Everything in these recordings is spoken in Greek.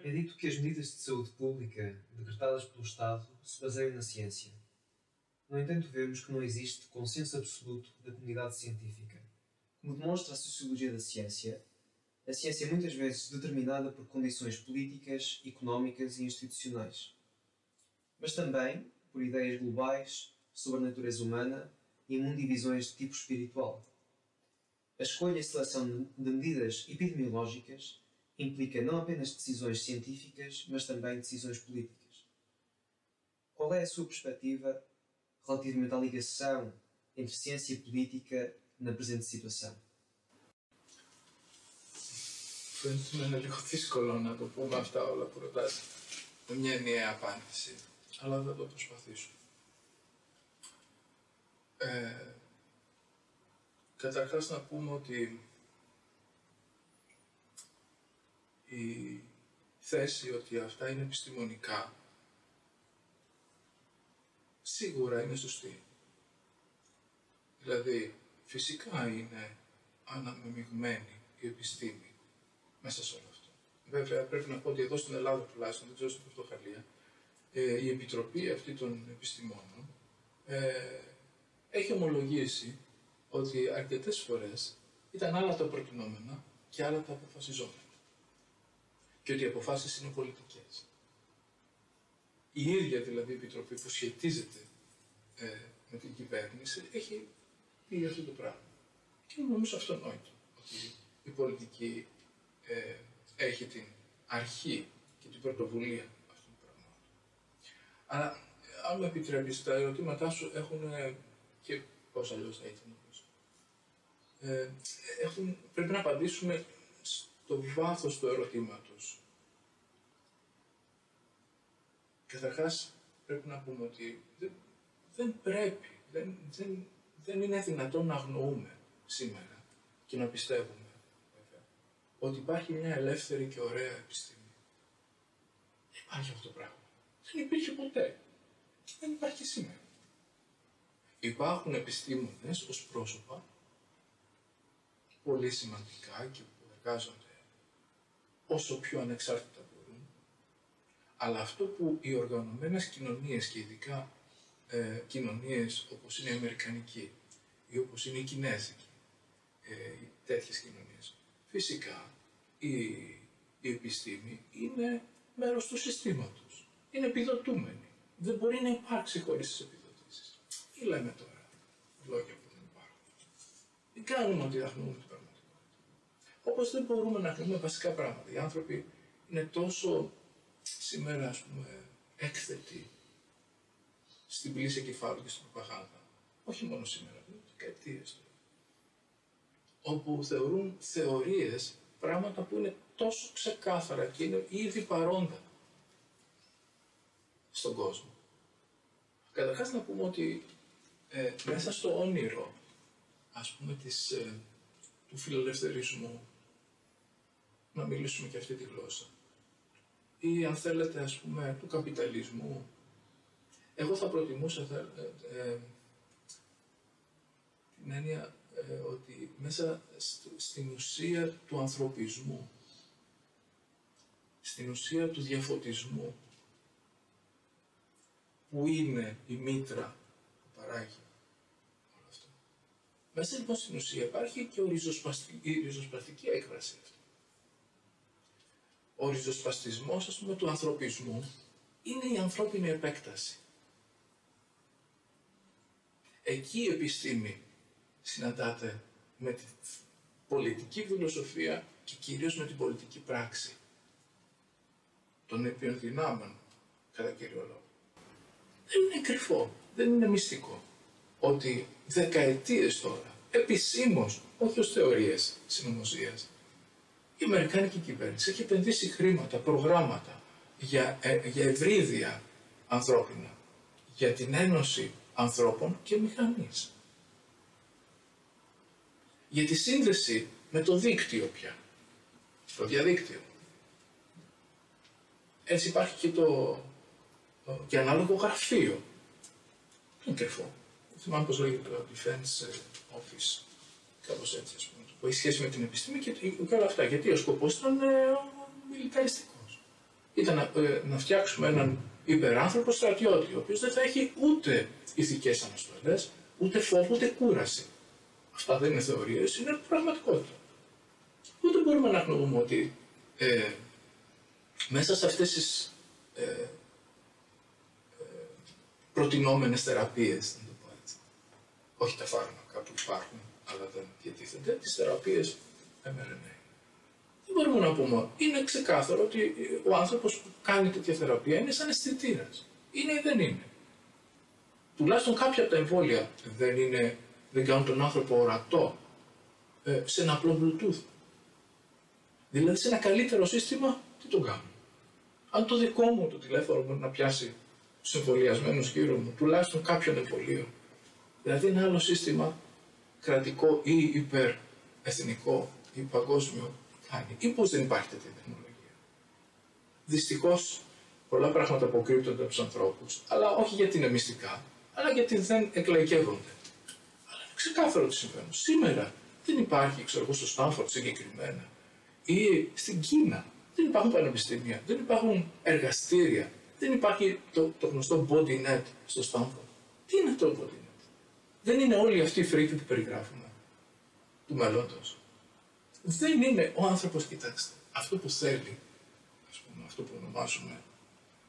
É dito que as medidas de saúde pública decretadas pelo Estado se baseiam na ciência. No entanto, vemos que não existe consenso absoluto da comunidade científica. Como demonstra a sociologia da ciência, a ciência é muitas vezes determinada por condições políticas, económicas e institucionais, mas também por ideias globais sobre a natureza humana e mundivisões de tipo espiritual. A escolha e seleção de medidas epidemiológicas implica não apenas decisões científicas, mas também decisões políticas. Qual é a sua perspectiva relativamente à ligação entre ciência e política na presente situação? Φαίνεται να είναι λίγο δύσκολο να το πούμε αυτά όλα που ρωτάς με μια ενιαία απάντηση, αλλά θα το προσπαθήσω. Καταρχάς να πούμε ότι η θέση ότι αυτά είναι επιστημονικά σίγουρα είναι σωστή. Δηλαδή, φυσικά είναι αναμειγμένη η επιστήμη μέσα σε όλο αυτό. Βέβαια, πρέπει να πω ότι εδώ στην Ελλάδα τουλάχιστον, δεν ξέρω στην Πορτογαλία, η Επιτροπή αυτή των Επιστημόνων έχει ομολογήσει ότι αρκετές φορές ήταν άλλα τα προτινόμενα και άλλα τα αποφασιζόμενα. Και ότι οι αποφάσεις είναι πολιτικές. Η ίδια δηλαδή η Επιτροπή που σχετίζεται με την κυβέρνηση έχει πει αυτό το πράγμα. Και νομίζω αυτονόητο ότι η πολιτική έχει την αρχή και την πρωτοβουλία αυτών των πραγμάτων. Αλλά αν με επιτρέπεις, τα ερωτήματά σου έχουν και πώς αλλιώς θα ήταν πρέπει να απαντήσουμε στο βάθος του ερωτήματος. Καταρχάς, πρέπει να πούμε ότι δεν είναι δυνατόν να αγνοούμε σήμερα και να πιστεύουμε βέβαια, ότι υπάρχει μια ελεύθερη και ωραία επιστήμη. Δεν υπάρχει αυτό το πράγμα. Δεν υπήρχε ποτέ. Και δεν υπάρχει σήμερα. Υπάρχουν επιστήμονες ως πρόσωπα πολύ σημαντικά και που εργάζονται όσο πιο ανεξάρτητα μπορούν, αλλά αυτό που οι οργανωμένες κοινωνίες και ειδικά κοινωνίες όπως είναι η Αμερικανική ή όπως είναι η Κινέζικη, τέτοιες κοινωνίες, φυσικά η επιστήμη είναι μέρος του συστήματος, είναι επιδοτούμενη. Δεν μπορεί να υπάρξει χωρίς τις επιδοτήσεις. Τι λέμε τώρα, λόγια που δεν υπάρχουν. Δεν κάνουμε ότι αγνοούμε την πραγματικότητα. Όπως δεν μπορούμε να αγνοούμε βασικά πράγματα. Οι άνθρωποι είναι τόσο σήμερα, ας πούμε, έκθετοι στην πλήση κεφάλου και στην προπαγάνδα. Όχι μόνο σήμερα, δεκαετίες τώρα. Όπου θεωρούν θεωρίες πράγματα που είναι τόσο ξεκάθαρα και είναι ήδη παρόντα στον κόσμο. Καταρχάς να πούμε ότι μέσα στο όνειρο, ας πούμε, του φιλελευθερισμού, να μιλήσουμε και αυτή τη γλώσσα, ή αν θέλετε, ας πούμε, του καπιταλισμού, εγώ θα προτιμούσα την έννοια ότι μέσα στην ουσία του ανθρωπισμού, στην ουσία του διαφωτισμού, που είναι η μήτρα που παράγει όλο αυτό. Μέσα λοιπόν στην ουσία υπάρχει και η ριζοσπαστική έκφραση αυτή. Ο ριζοσπαστισμός, ας πούμε, του ανθρωπισμού είναι η ανθρώπινη επέκταση. Εκεί η επιστήμη συναντάται με την πολιτική φιλοσοφία και κυρίως με την πολιτική πράξη των οποίων δυνάμεων, κατά κύριο λόγο. Δεν είναι κρυφό, δεν είναι μυστικό ότι δεκαετίες τώρα, επισήμως, όχι ως θεωρίες συνωμοσίας, η Αμερικάνικη κυβέρνηση έχει επενδύσει χρήματα, προγράμματα για ευρύδια ανθρώπινα, για την ένωση ανθρώπων και μηχανής. Για τη σύνδεση με το δίκτυο πια, το διαδίκτυο. Έτσι υπάρχει και ανάλογο γραφείο. Δεν είναι κρυφό. Δεν θυμάμαι πώς λέγεται το Defense Office, κάπως έτσι, ας πούμε, που έχει σχέση με την επιστήμη και όλα αυτά. Γιατί ο σκοπός ήταν μιλιταριστικός. ήταν να φτιάξουμε έναν υπεράνθρωπο στρατιώτη, ο οποίος δεν θα έχει ούτε ηθικές αναστολές, ούτε φόβο, ούτε κούραση. Αυτά δεν είναι θεωρίες, είναι πραγματικότητα. Ούτε μπορούμε να γνωρούμε ότι μέσα σε αυτές τις προτινόμενες θεραπείες, να το πω έτσι, όχι τα φάρμακα που υπάρχουν, αλλά δεν διατίθενται, τις θεραπείες mRNA. Δεν μπορούμε να πούμε, είναι ξεκάθαρο ότι ο άνθρωπος που κάνει τέτοια θεραπεία είναι σαν αισθητήρας. Είναι ή δεν είναι. Τουλάχιστον κάποια από τα εμβόλια δεν κάνουν τον άνθρωπο ορατό σε ένα απλό Bluetooth. Δηλαδή σε ένα καλύτερο σύστημα, τι τον κάνουν. Αν το δικό μου το τηλέφωνο μπορεί να πιάσει τους εμβολιασμένους γύρω μου, τουλάχιστον κάποιον εμβολίο. Δηλαδή ένα άλλο σύστημα κρατικό ή υπερεθνικό ή παγκόσμιο κάνει. Ή πώς δεν υπάρχει τέτοια τεχνολογία. Δυστυχώς πολλά πράγματα αποκρύπτονται από τους ανθρώπους, αλλά όχι γιατί είναι μυστικά, αλλά γιατί δεν εκλαϊκεύονται. Αλλά είναι ξεκάθαρο τι συμβαίνει. Σήμερα δεν υπάρχει, ξέρω εγώ, στο Στάνφορντ συγκεκριμένα ή στην Κίνα. Δεν υπάρχουν πανεπιστήμια, δεν υπάρχουν εργαστήρια, δεν υπάρχει το γνωστό body net στο Στάνφορντ. Τι είναι το body net? Δεν είναι όλοι αυτοί οι φρίκοι που περιγράφουμε του μέλλοντος. Δεν είναι ο άνθρωπος, κοιτάξτε, αυτό που θέλει, ας πούμε, αυτό που ονομάζουμε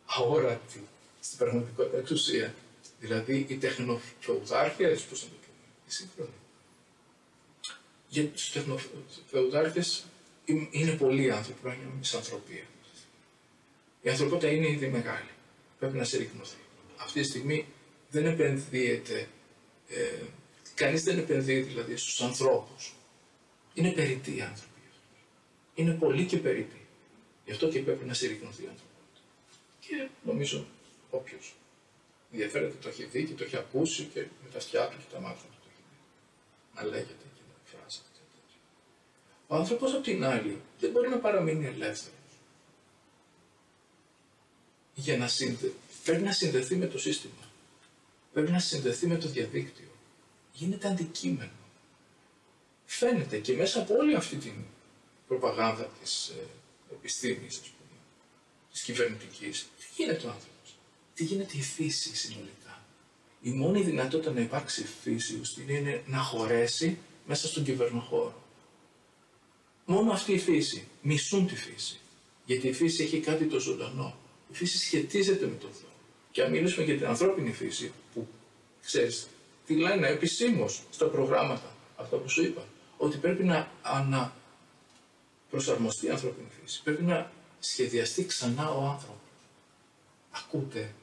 αόρατη στην πραγματικότητα εξουσία, δηλαδή οι τεχνοφεουδάρχες, πώς να το πούμε, οι σύγχρονοι. Για τους τεχνοφεουδάρχες είναι πολλοί άνθρωποι, είναι μια μισανθρωπία. Η ανθρωπότητα είναι ήδη μεγάλη. Πρέπει να συρρυκνωθεί. Αυτή τη στιγμή δεν επενδύεται, κανείς δεν επενδύει δηλαδή στους ανθρώπους. Είναι περιττοί οι άνθρωποι. Είναι πολλοί και περιττοί. Γι' αυτό και πρέπει να συρρυκνωθεί η ανθρωπότητα. Και νομίζω όποιος ενδιαφέρεται το έχει δει και το έχει ακούσει και με τα αυτιά του και τα μάτια του το έχει δει. Να λέγεται και να εκφράζεται. Ο άνθρωπος απ' την άλλη δεν μπορεί να παραμείνει ελεύθερος. Πρέπει να συνδεθεί με το σύστημα. Πρέπει να συνδεθεί με το διαδίκτυο. Γίνεται αντικείμενο. Φαίνεται και μέσα από όλη αυτή την προπαγάνδα της επιστήμης, ας πούμε, της κυβερνητικής, τι γίνεται ο άνθρωπος, τι γίνεται η φύση συνολικά. Η μόνη δυνατότητα να υπάρξει φύση είναι να χωρέσει μέσα στον κυβερνοχώρο. Μόνο αυτή η φύση, μισούν τη φύση, γιατί η φύση έχει κάτι το ζωντανό. Η φύση σχετίζεται με τον Θεό. Και αν μιλήσουμε για την ανθρώπινη φύση, που ξέρεις, τι λένε επισήμως στα προγράμματα, αυτά που σου είπα, ότι πρέπει να προσαρμοστεί η ανθρώπινη φύση. Πρέπει να σχεδιαστεί ξανά ο άνθρωπος. Ακούτε.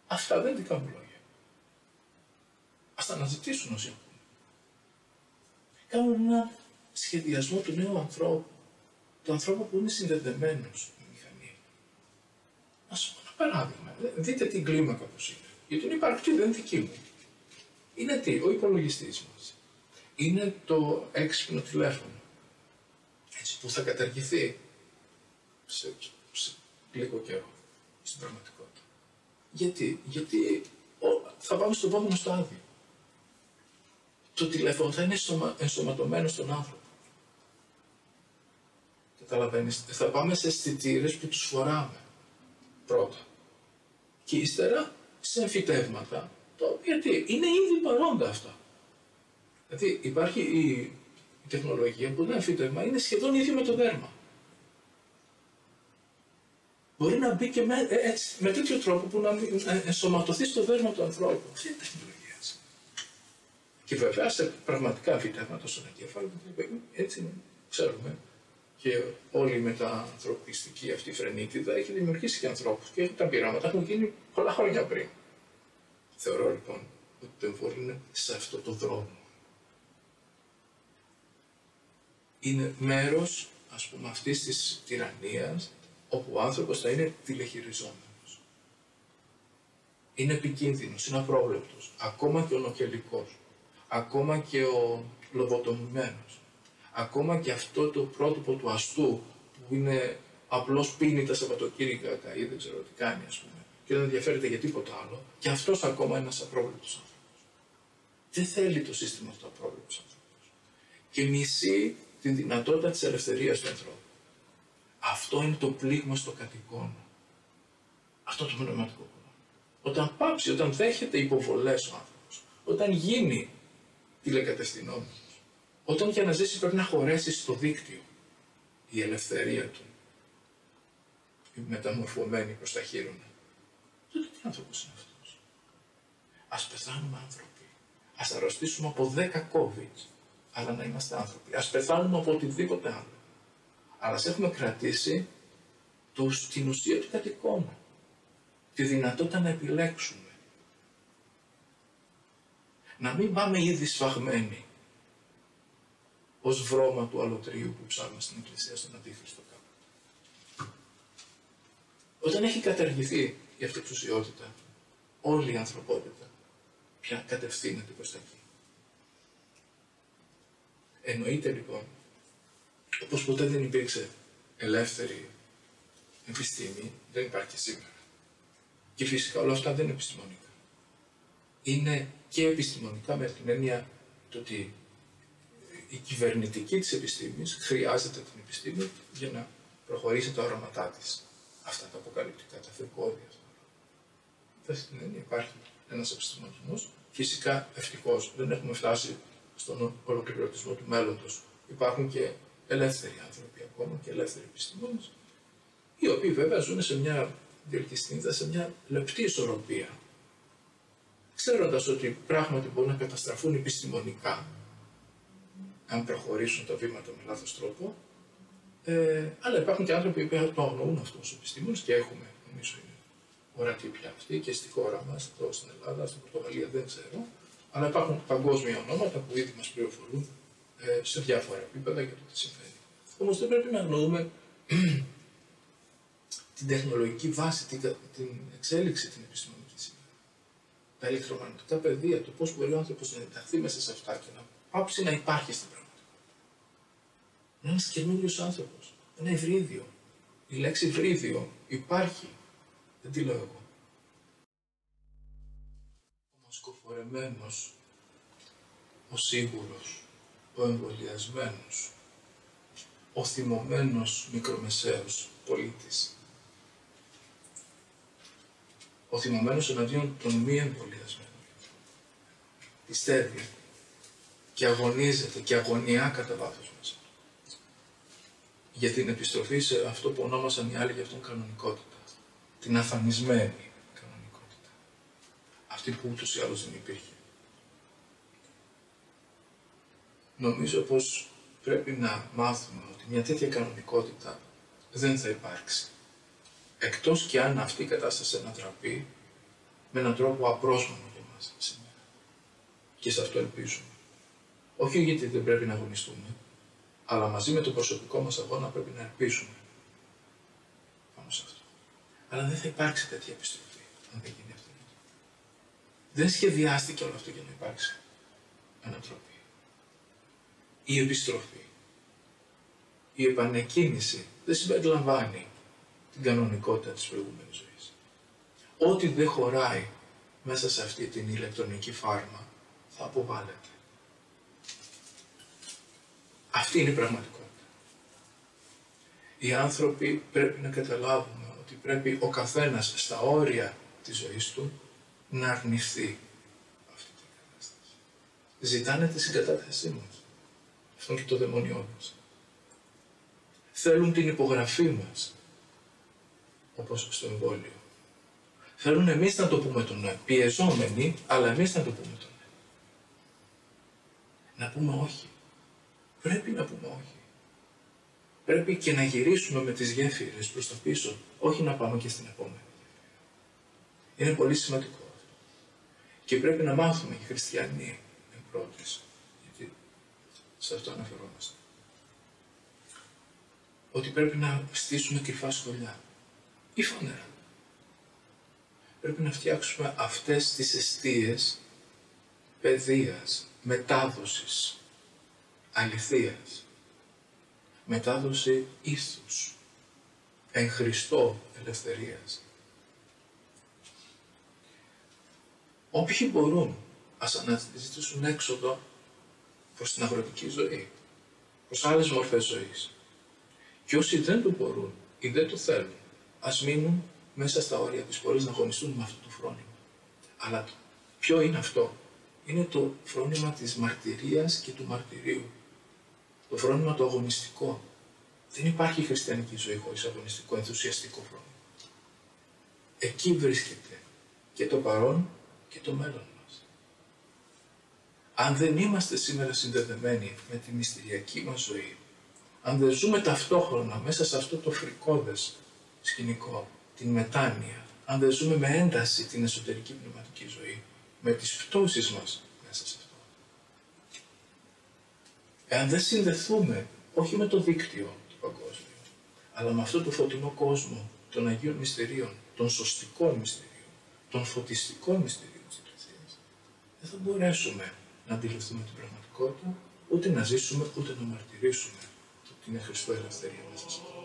Αυτά δεν είναι δικά μου λόγια. Ας τα αναζητήσουν όσοι ακούνε. Κάνουν ένα σχεδιασμό του νέου ανθρώπου. Του ανθρώπου που είναι συνδεδεμένος με μηχανή. Να σου πω ένα παράδειγμα. Δείτε την κλίμακα πώς είναι. Γιατί είναι υπαρκτή, δεν είναι δική μου. Είναι τι, ο υπολογιστής μας. Είναι το έξυπνο τηλέφωνο. Έτσι, που θα καταργηθεί σε λίγο καιρό στην πραγματικότητα. Γιατί θα πάμε στο επόμενο στάδιο. Το τηλέφωνο θα είναι ενσωματωμένο στον άνθρωπο. Καταλαβαίνεις, θα πάμε σε αισθητήρες που τους φοράμε πρώτα. Και ύστερα σε εμφυτεύματα, τα οποία είναι ήδη παρόντα αυτά. Δηλαδή υπάρχει η τεχνολογία που είναι εμφύτευμα, είναι σχεδόν ίδιο με το δέρμα. Μπορεί να μπει και με τέτοιο τρόπο που να ενσωματωθεί στο δέρμα του ανθρώπου. Αυτή είναι η τεχνολογία. Και βέβαια σε πραγματικά εμφυτεύματα στον εγκέφαλο, έτσι ξέρουμε, και όλη η μετανθρωπιστική αυτή φρενίτιδα έχει δημιουργήσει και ανθρώπους και τα πειράματα έχουν γίνει πολλά χρόνια πριν. Θεωρώ λοιπόν ότι το εμβόλιο είναι σε αυτό το δρόμο. Είναι μέρος, ας πούμε, αυτής της τυραννίας, όπου ο άνθρωπος θα είναι τηλεχειριζόμενος. Είναι επικίνδυνος, είναι απρόβλεπτος, ακόμα και ο νοχελικός, ακόμα και ο λοβοτομημένος, ακόμα και αυτό το πρότυπο του αστού, που είναι απλώς πίνει τα Σαββατοκύριακα ή δεν ξέρω τι κάνει, ας πούμε, και δεν ενδιαφέρεται για τίποτα άλλο, και αυτός ακόμα είναι ένας απρόβλεπτος άνθρωπος. Δεν θέλει το σύστημα αυτό απρόβλεπτος άνθρωπος. Και μισεί τη δυνατότητα της ελευθερίας του ανθρώπου. Αυτό είναι το πλήγμα στο κατοικόνα. Αυτό το πνευματικό κομμάτι. Όταν πάψει, όταν δέχεται υποβολές ο άνθρωπος, όταν γίνει τηλεκατευθυνόμενος, όταν για να ζήσει πρέπει να χωρέσει στο δίκτυο η ελευθερία του, η μεταμορφωμένη προς τα χείρονα, τότε τι άνθρωπος είναι αυτός? Ας πεθάνουμε άνθρωποι. Ας αρρωστήσουμε από 10 COVID, αλλά να είμαστε άνθρωποι. Ας πεθάνουμε από οτιδήποτε άλλο. Αλλά ας έχουμε κρατήσει την ουσία του κατοικώνα. Τη δυνατότητα να επιλέξουμε. Να μην πάμε ήδη σφαγμένοι ως βρώμα του αλωτρίου που ψάχνουμε στην Εκκλησία στον Αντίχριστο κάπου. Όταν έχει καταργηθεί η αυτοεξουσιότητα, όλη η ανθρωπότητα πια κατευθύνεται προς τα εκεί. Εννοείται λοιπόν, όπως ποτέ δεν υπήρξε ελεύθερη επιστήμη, δεν υπάρχει και σήμερα. Και φυσικά όλα αυτά δεν είναι επιστημονικά. Είναι και επιστημονικά με την έννοια το ότι η κυβερνητική της επιστήμης χρειάζεται την επιστήμη για να προχωρήσει τα όραματά της. Αυτά τα αποκαλυπτικά, τα θεκώδια. Αυτή την έννοια υπάρχει ένας επιστημονισμός. Φυσικά, ευτυχώς, δεν έχουμε φτάσει στον ολοκληρωτισμό του μέλλοντος. Υπάρχουν και ελεύθεροι άνθρωποι ακόμα και ελεύθεροι επιστήμονες, οι οποίοι βέβαια ζουν σε μια διελκυστίνδα, σε μια λεπτή ισορροπία, ξέροντας ότι πράγματι μπορούν να καταστραφούν επιστημονικά, αν προχωρήσουν τα βήματα με λάθος τρόπο, αλλά υπάρχουν και άνθρωποι που το αγνοούν αυτό ως επιστήμονες και έχουμε, νομίζω είναι ορατή πια αυτή και στη χώρα μας, εδώ στην Ελλάδα, στην Πορτογαλία δεν ξέρω, αλλά υπάρχουν παγκόσμια ονόματα που ήδη μας πληροφορούν σε διάφορα επίπεδα για το τι συμβαίνει. Όμως δεν πρέπει να αγνοούμε την τεχνολογική βάση, την εξέλιξη την επιστημονική σήμερα. Τα ηλεκτρομαγνητικά πεδία, το πώς μπορεί ο άνθρωπος να ενταχθεί μέσα σε αυτά και να πάψει να υπάρχει στην πραγματικότητα. Είναι ένας καινούριος άνθρωπος, ένα υβρίδιο. Η λέξη υβρίδιο υπάρχει, δεν τη λέω εγώ. Ο μασκοφορεμένος, ο σίγουρος, ο εμβολιασμένος, ο θυμωμένος μικρομεσαίος πολίτης. Ο θυμωμένος εναντίον των μη εμβολιασμένων. Πιστεύει και αγωνίζεται και αγωνιά κατά βάθος μέσα. Για την επιστροφή σε αυτό που ονόμασαν οι άλλοι για αυτόν κανονικότητα. Την αφανισμένη κανονικότητα. Αυτή που ούτως ή άλλως δεν υπήρχε. Νομίζω πως πρέπει να μάθουμε ότι μια τέτοια κανονικότητα δεν θα υπάρξει. Εκτός και αν αυτή η κατάσταση ανατραπεί με έναν τρόπο απρόσμενο για μας σήμερα. Και σε αυτό ελπίζουμε. Όχι γιατί δεν πρέπει να αγωνιστούμε, αλλά μαζί με το προσωπικό μας αγώνα πρέπει να ελπίσουμε πάνω σε αυτό. Αλλά δεν θα υπάρξει τέτοια επιστροφή, αν δεν γίνει αυτό. Δεν σχεδιάστηκε όλο αυτό για να υπάρξει ανατροπή. Η επιστροφή, η επανεκκίνηση δεν συμπεριλαμβάνει την κανονικότητα της προηγούμενης ζωής. Ό,τι δεν χωράει μέσα σε αυτή την ηλεκτρονική φάρμα θα αποβάλλεται. Αυτή είναι η πραγματικότητα. Οι άνθρωποι πρέπει να καταλάβουμε ότι πρέπει ο καθένας στα όρια της ζωής του να αρνηθεί αυτή την κατάσταση. Ζητάνε τη συγκατάθεσή μας. Αυτό είναι και το δαιμόνιό μας. Θέλουν την υπογραφή μας, όπως στο εμβόλιο. Θέλουν εμείς να το πούμε τον ναι. Πιεζόμενοι, αλλά εμείς να το πούμε τον ναι. Να πούμε όχι. Πρέπει να πούμε όχι. Πρέπει και να γυρίσουμε με τις γέφυρες προς τα πίσω, όχι να πάμε και στην επόμενη. Είναι πολύ σημαντικό αυτό. Και πρέπει να μάθουμε οι χριστιανοί εν πρώτης, γιατί σε αυτό αναφερόμαστε, ότι πρέπει να στήσουμε κρυφά σχολιά ή φανερά. Πρέπει να φτιάξουμε αυτές τις εστίες παιδείας, μετάδοσης, αληθείας, μετάδοση ήθους, εν Χριστώ ελευθερίας. Όποιοι μπορούν, ας αναζητήσουν έξοδο προς την αγροτική ζωή, προς άλλες μορφές ζωής. Και όσοι δεν το μπορούν, ή δεν το θέλουν, ας μείνουν μέσα στα όρια της χωρίς να αγωνιστούν με αυτό το φρόνημα. Αλλά ποιο είναι αυτό? Είναι το φρόνημα της μαρτυρίας και του μαρτυρίου. Το φρόνημα το αγωνιστικό. Δεν υπάρχει χριστιανική ζωή χωρίς αγωνιστικό, ενθουσιαστικό φρόνημα. Εκεί βρίσκεται και το παρόν και το μέλλον μας. Αν δεν είμαστε σήμερα συνδεδεμένοι με τη μυστηριακή μας ζωή, αν δεν ζούμε ταυτόχρονα μέσα σε αυτό το φρικώδες σκηνικό, την μετάνοια, αν δεν ζούμε με ένταση την εσωτερική πνευματική ζωή, με τις πτώσεις μας μέσα σε αυτό, εάν δεν συνδεθούμε όχι με το δίκτυο του παγκόσμιου, αλλά με αυτό το φωτεινό κόσμο των Αγίων Μυστηρίων, των σωστικών μυστηρίων, των φωτιστικών μυστηρίων της Εκκλησίας, δεν θα μπορέσουμε να αντιληφθούμε την πραγματικότητα, ούτε να ζήσουμε, ούτε να μαρτυρήσουμε ότι είναι Χριστό ελευθερία μέσα σε αυτό.